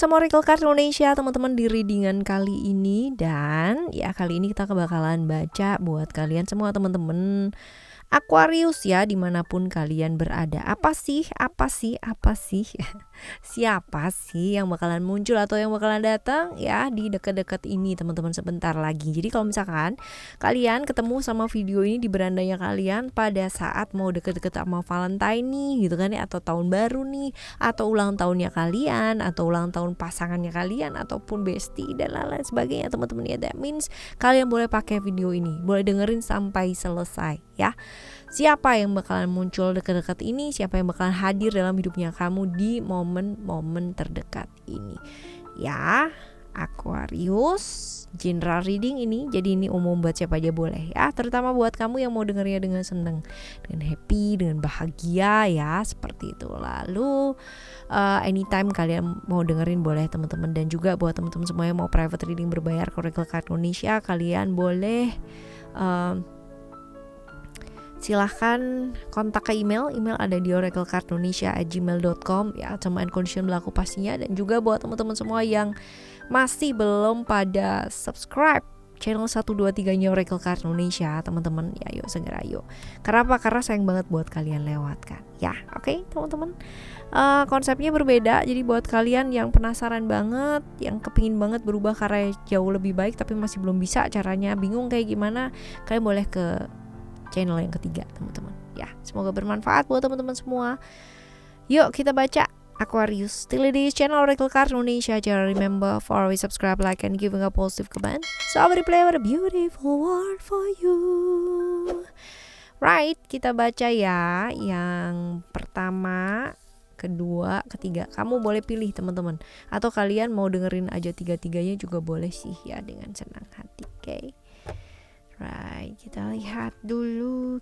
sama Oracle Card Indonesia teman-teman di readingan kali ini. Dan ya kali ini kita bakalan baca buat kalian semua teman-teman Aquarius ya, dimanapun kalian berada. Apa sih siapa sih yang bakalan muncul atau yang bakalan datang ya di dekat-dekat ini teman-teman sebentar lagi. Jadi kalau misalkan kalian ketemu sama video ini di berandanya kalian pada saat mau deket-deket sama Valentine nih gitu kan ya, atau tahun baru nih, atau ulang tahunnya kalian, atau ulang tahun pasangannya kalian, ataupun bestie dan lain-lain sebagainya teman-teman ya, that means kalian boleh pakai video ini, boleh dengerin sampai selesai ya. Siapa yang bakalan muncul dekat-dekat ini, siapa yang bakalan hadir dalam hidupnya kamu di momen-momen terdekat ini ya. Aquarius general reading ini, jadi ini umum buat siapa aja boleh ya, terutama buat kamu yang mau dengernya dengan seneng, dengan happy, dengan bahagia ya, seperti itu. Lalu anytime kalian mau dengerin boleh teman-teman, dan juga buat teman-teman semua yang mau private reading berbayar ke Oracle Card Indonesia, kalian boleh silahkan kontak ke email ada di oraclecardindonesia@gmail.com ya, term and condition berlaku pastinya. Dan juga buat teman-teman semua yang masih belum pada subscribe channel 123 nya Oracle Card Indonesia teman-teman ya, yuk segera yuk. Kenapa? Karena sayang banget buat kalian lewatkan ya. Oke teman-teman, konsepnya berbeda. Jadi buat kalian yang penasaran banget, yang kepingin banget berubah karena jauh lebih baik tapi masih belum bisa caranya, bingung kayak gimana, kalian boleh ke channel yang ketiga teman-teman ya. Semoga bermanfaat buat teman-teman semua. Yuk kita baca Aquarius. Still di channel Oracle Card Indonesia. Jangan remember for always subscribe, like, and giving a positive comment. So I will play with a beautiful word for you. Right, kita baca ya. Yang pertama, kedua, ketiga. Kamu boleh pilih teman-teman, atau kalian mau dengerin aja tiga-tiganya juga boleh sih ya, dengan senang hati. Oke. Right, kita lihat dulu.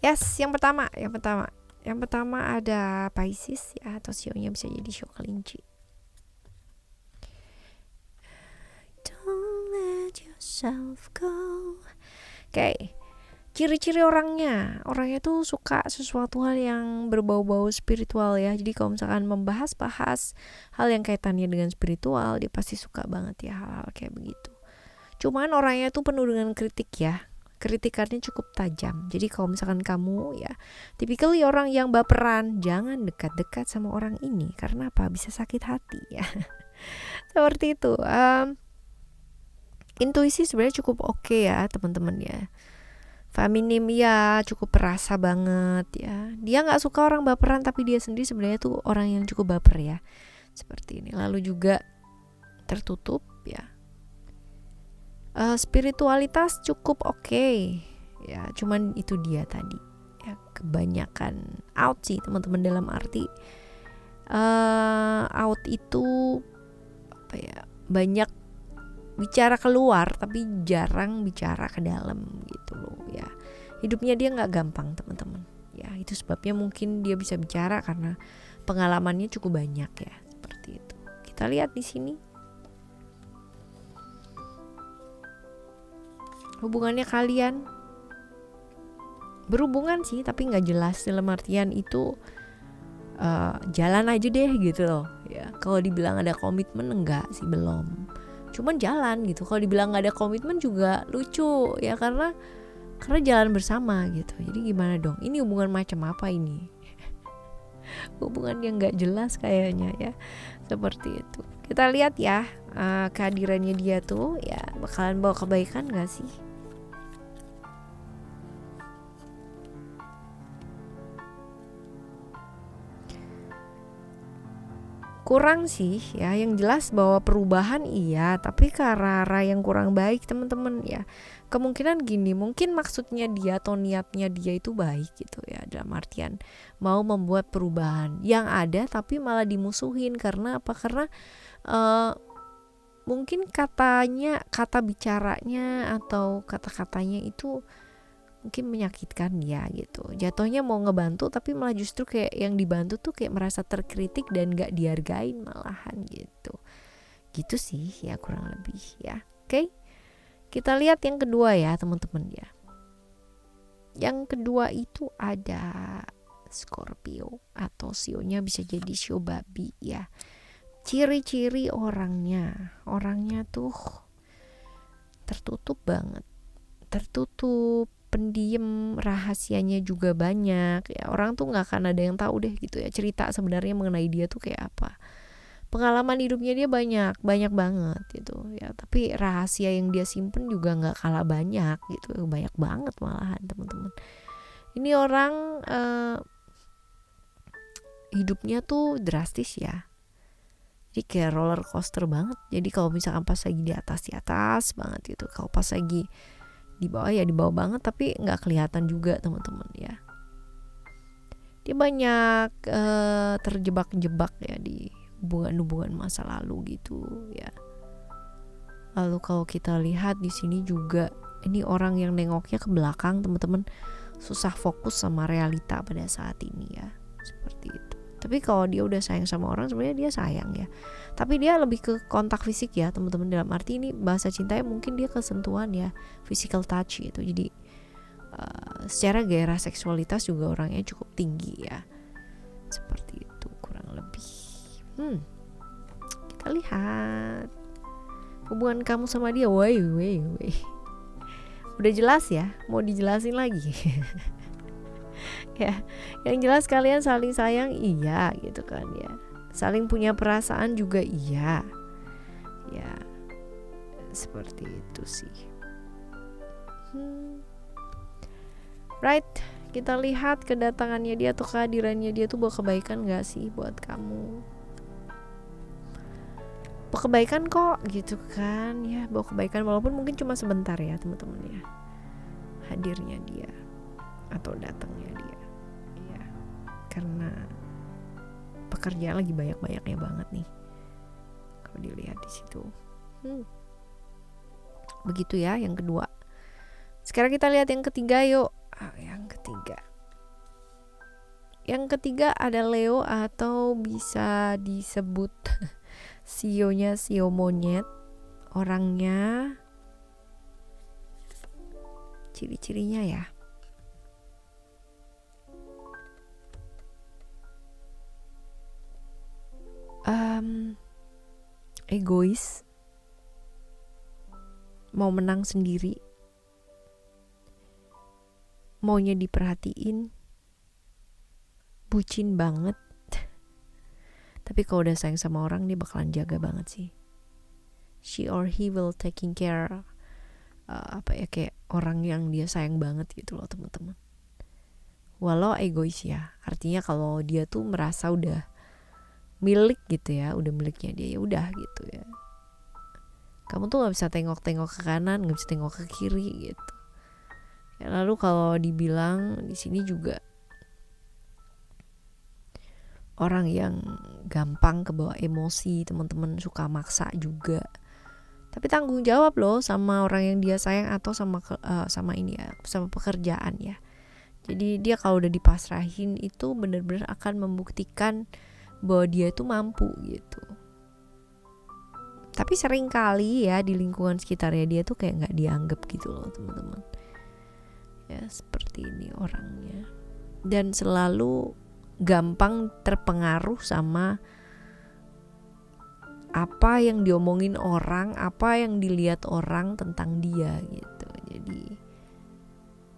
Yes, yang pertama ada Pisces ya, atau sionya bisa jadi sio kelinci. Don't let yourself go. Oke. Ciri-ciri orangnya tuh suka sesuatu hal yang berbau-bau spiritual ya. Jadi kalau misalkan membahas hal yang kaitannya dengan spiritual, dia pasti suka banget ya hal-hal kayak begitu. Cuman orangnya tuh penuh dengan kritik ya. Kritikannya cukup tajam. Jadi kalau misalkan kamu ya typically orang yang baperan, jangan dekat-dekat sama orang ini. Karena apa? Bisa sakit hati ya. Seperti itu. Intuisi sebenarnya cukup oke ya teman-teman ya. Feminim ya, cukup perasa banget ya. Dia gak suka orang baperan, tapi dia sendiri sebenarnya tuh orang yang cukup baper ya. Seperti ini. Lalu juga tertutup ya. Spiritualitas cukup oke ya. Cuman itu dia tadi ya, kebanyakan out sih teman-teman, dalam arti out itu apa ya, banyak bicara keluar tapi jarang bicara ke dalam gitu loh ya. Hidupnya dia nggak gampang teman-teman ya. Itu sebabnya mungkin dia bisa bicara karena pengalamannya cukup banyak ya, seperti itu. Kita lihat di sini hubungannya kalian berhubungan sih, tapi nggak jelas, dalam artian itu jalan aja deh gitu loh ya. Kalau dibilang ada komitmen, enggak sih, belum, cuman jalan gitu. Kalau dibilang gak ada komitmen juga lucu ya, karena jalan bersama gitu. Jadi gimana dong, ini hubungan macam apa ini? Hubungan yang gak jelas kayaknya ya, seperti itu. Kita lihat ya, kehadirannya dia tuh ya bakalan bawa kebaikan gak sih? Kurang sih ya, yang jelas bahwa perubahan iya, tapi ke arah yang kurang baik teman-teman ya. Kemungkinan gini, mungkin maksudnya dia atau niatnya dia itu baik gitu ya, dalam artian mau membuat perubahan yang ada, tapi malah dimusuhin. Karena apa? Karena mungkin kata bicaranya atau kata-katanya itu mungkin menyakitkan dia gitu. Jatuhnya mau ngebantu tapi malah justru kayak yang dibantu tuh kayak merasa terkritik dan gak dihargain malahan gitu. Gitu sih ya kurang lebih ya. Oke. Kita lihat yang kedua ya teman-teman ya. Yang kedua itu ada Scorpio, atau sionya bisa jadi sio babi ya. Ciri-ciri orangnya tuh tertutup banget, tertutup, pendiam, rahasianya juga banyak ya. Orang tuh nggak akan ada yang tahu deh gitu ya, cerita sebenarnya mengenai dia tuh kayak apa. Pengalaman hidupnya dia banyak banget gitu ya, tapi rahasia yang dia simpen juga nggak kalah banyak gitu, banyak banget malahan teman-teman. Ini orang hidupnya tuh drastis ya, jadi kayak roller coaster banget. Jadi kalau misalkan pas lagi di atas banget gitu, kalau pas lagi di bawah ya di bawah banget, tapi nggak kelihatan juga teman-teman ya. Dia banyak terjebak-jebak ya di hubungan masa lalu gitu ya. Lalu kalau kita lihat di sini juga, ini orang yang nengoknya ke belakang teman-teman, susah fokus sama realita pada saat ini ya, seperti itu. Tapi kalau dia udah sayang sama orang, sebenarnya dia sayang ya, tapi dia lebih ke kontak fisik ya teman-teman. Dalam arti ini bahasa cintanya mungkin dia kesentuhan ya, physical touch gitu. Jadi secara gairah seksualitas juga orangnya cukup tinggi ya, seperti itu kurang lebih. Kita lihat hubungan kamu sama dia. Woi. Udah jelas ya, mau dijelasin lagi? Ya, yang jelas kalian saling sayang iya gitu kan ya, saling punya perasaan juga iya ya, seperti itu sih. Right, kita lihat kedatangannya dia atau kehadirannya dia tuh bawa kebaikan gak sih buat kamu? Bawa kebaikan kok gitu kan ya, bawa kebaikan walaupun mungkin cuma sebentar ya teman-teman ya, hadirnya dia atau datangnya dia ya, karena pekerjaan lagi banyak-banyaknya banget nih kalau dilihat di situ. Begitu ya yang kedua. Sekarang kita lihat yang ketiga yuk. Yang ketiga ada Leo, atau bisa disebut sionya sio monyet. Orangnya, ciri-cirinya ya, egois, mau menang sendiri, maunya diperhatiin, bucin banget. Tapi kalau udah sayang sama orang, dia bakalan jaga banget sih. She or he will taking care kayak orang yang dia sayang banget gitu loh teman-teman. Walau egois ya, artinya kalau dia tuh merasa udah milik gitu ya, udah miliknya dia, ya udah gitu ya. Kamu tuh nggak bisa tengok-tengok ke kanan, nggak bisa tengok ke kiri gitu. Ya, lalu kalau dibilang di sini juga orang yang gampang kebawa emosi teman-teman, suka maksa juga. Tapi tanggung jawab loh sama orang yang dia sayang atau sama ini ya, sama pekerjaan ya. Jadi dia kalau udah dipasrahin itu benar-benar akan membuktikan bahwa dia itu mampu gitu. Tapi sering kali ya di lingkungan sekitarnya dia tuh kayak nggak dianggap gitu loh teman-teman. Ya seperti ini orangnya. Dan selalu gampang terpengaruh sama apa yang diomongin orang, apa yang dilihat orang tentang dia gitu. Jadi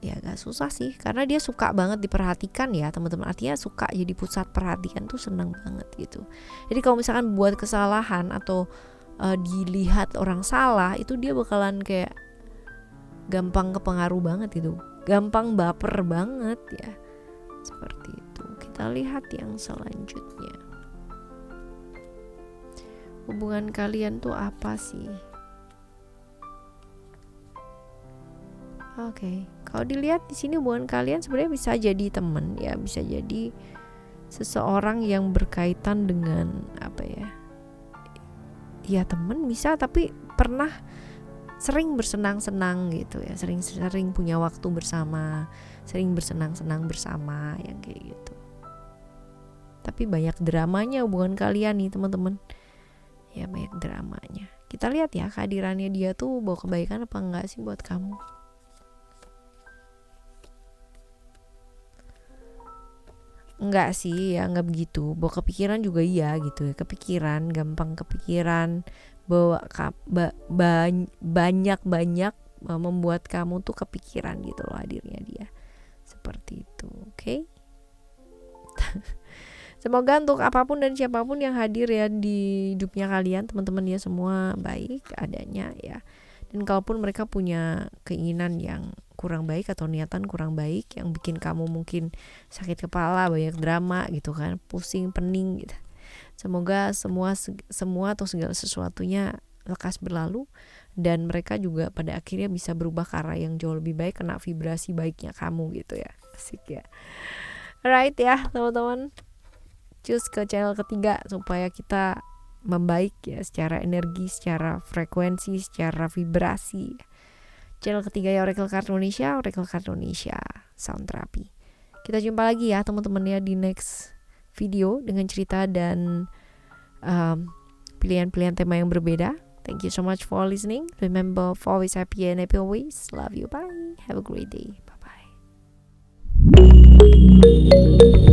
ya agak susah sih, karena dia suka banget diperhatikan ya teman-teman. Artinya suka jadi pusat perhatian tuh seneng banget gitu. Jadi kalau misalkan buat kesalahan atau dilihat orang salah, itu dia bakalan kayak gampang kepengaruh banget gitu, gampang baper banget ya, seperti itu. Kita lihat yang selanjutnya, hubungan kalian tuh apa sih? Oke, kalau dilihat di sini hubungan kalian sebenarnya bisa jadi teman ya, bisa jadi seseorang yang berkaitan dengan apa ya? Ya teman bisa, tapi pernah sering bersenang-senang gitu ya, sering punya waktu bersama, sering bersenang-senang bersama yang kayak gitu. Tapi banyak dramanya hubungan kalian nih teman-teman. Ya banyak dramanya. Kita lihat ya kehadirannya dia tuh bawa kebaikan apa enggak sih buat kamu. Enggak sih, ya enggak begitu. Bawa kepikiran juga iya gitu ya. Kepikiran, gampang kepikiran, bawa banyak-banyak membuat kamu tuh kepikiran gitu loh hadirnya dia. Seperti itu, oke? Semoga untuk apapun dan siapapun yang hadir ya di hidupnya kalian, teman-teman ya, semua baik adanya ya. Dan kalaupun mereka punya keinginan yang kurang baik atau niatan kurang baik yang bikin kamu mungkin sakit kepala, banyak drama gitu kan, pusing, pening gitu. Semoga semua atau segala sesuatunya lekas berlalu dan mereka juga pada akhirnya bisa berubah ke arah yang jauh lebih baik, kena vibrasi baiknya kamu gitu ya. Asik ya. Alright ya teman-teman, cus ke channel ketiga supaya kita membaik ya secara energi, secara frekuensi, secara vibrasi. Channel ketiga ya Oracle Card Indonesia, Oracle Card Indonesia Sound Therapy. Kita jumpa lagi ya teman-teman ya di next video dengan cerita dan pilihan-pilihan tema yang berbeda. Thank you so much for listening. Remember, always happy and happy always. Love you. Bye. Have a great day. Bye bye.